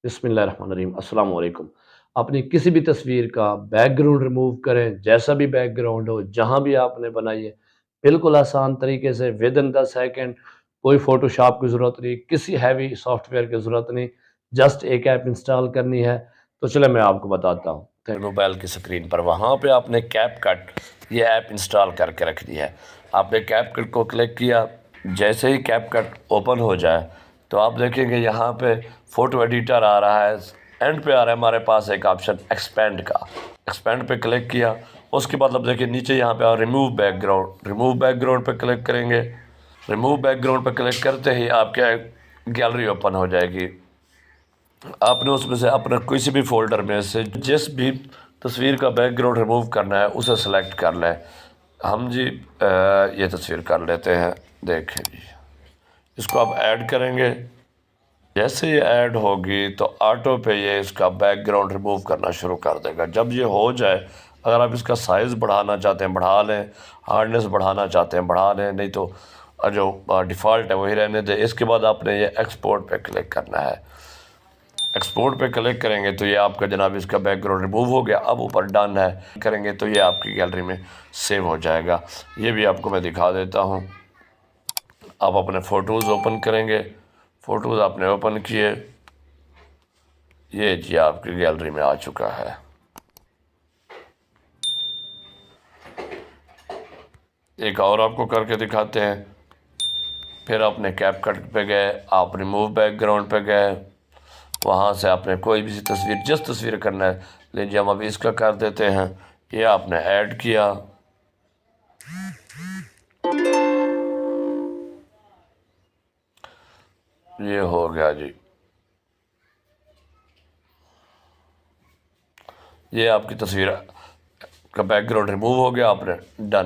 बिस्मिल्लाहिर्रहमानिर्रहीम अस्सलाम वालेकुम। अपनी किसी भी तस्वीर का बैकग्राउंड रिमूव करें, जैसा भी बैकग्राउंड हो, जहाँ भी आपने बनाई है, बिल्कुल आसान तरीके से विद इन 10 सेकंड। कोई फ़ोटोशॉप की ज़रूरत नहीं, किसी हैवी सॉफ्टवेयर की ज़रूरत नहीं, जस्ट एक ऐप इंस्टॉल करनी है। तो चलें मैं आपको बताता हूँ। मोबाइल की स्क्रीन पर वहाँ पे आपने कैपकट ये ऐप इंस्टॉल करके रखनी है। आपने कैपकट को क्लिक किया, जैसे ही कैपकट ओपन हो जाए तो आप देखेंगे यहाँ पे फ़ोटो एडिटर आ रहा है, एंड पे आ रहा है हमारे पास एक ऑप्शन एक्सपेंड का। एक्सपेंड पे क्लिक किया, उसके बाद अब देखिए नीचे यहाँ पे रिमूव बैकग्राउंड पे क्लिक करेंगे। रिमूव बैकग्राउंड पे क्लिक करते ही आपके गैलरी ओपन हो जाएगी। आपने उसमें से अपने किसी भी फोल्डर में से जिस भी तस्वीर का बैकग्राउंड रिमूव करना है उसे सेलेक्ट कर लें। हम जी ये तस्वीर कर लेते हैं, देखें जी, इसको आप ऐड करेंगे। जैसे ये ऐड होगी तो ऑटो पे ये इसका बैकग्राउंड रिमूव करना शुरू कर देगा। जब ये हो जाए, अगर आप इसका साइज़ बढ़ाना चाहते हैं बढ़ा लें, हार्डनेस बढ़ाना चाहते हैं बढ़ा लें, नहीं तो जो डिफ़ॉल्ट है वही रहने दें। इसके बाद आपने ये एक्सपोर्ट पे क्लिक करना है। एक्सपोर्ट पे क्लिक करेंगे तो ये आपका जनाब इसका बैकग्राउंड रिमूव हो गया। अब ऊपर डन है करेंगे तो ये आपकी गैलरी में सेव हो जाएगा। ये भी आपको मैं दिखा देता हूँ। आप अपने फ़ोटोज़ ओपन करेंगे, फ़ोटोज़ आपने ओपन किए, ये जी आपकी गैलरी में आ चुका है। एक और आपको करके दिखाते हैं। फिर आपने कैपकट पे गए, आप रिमूव बैकग्राउंड पे गए, वहाँ से आपने कोई भी तस्वीर जिस तस्वीर करना है, लीजिए हम अभी इसका कर देते हैं। ये आपने ऐड किया, ये हो गया जी, ये आपकी तस्वीर का बैकग्राउंड रिमूव हो गया, आपने डन।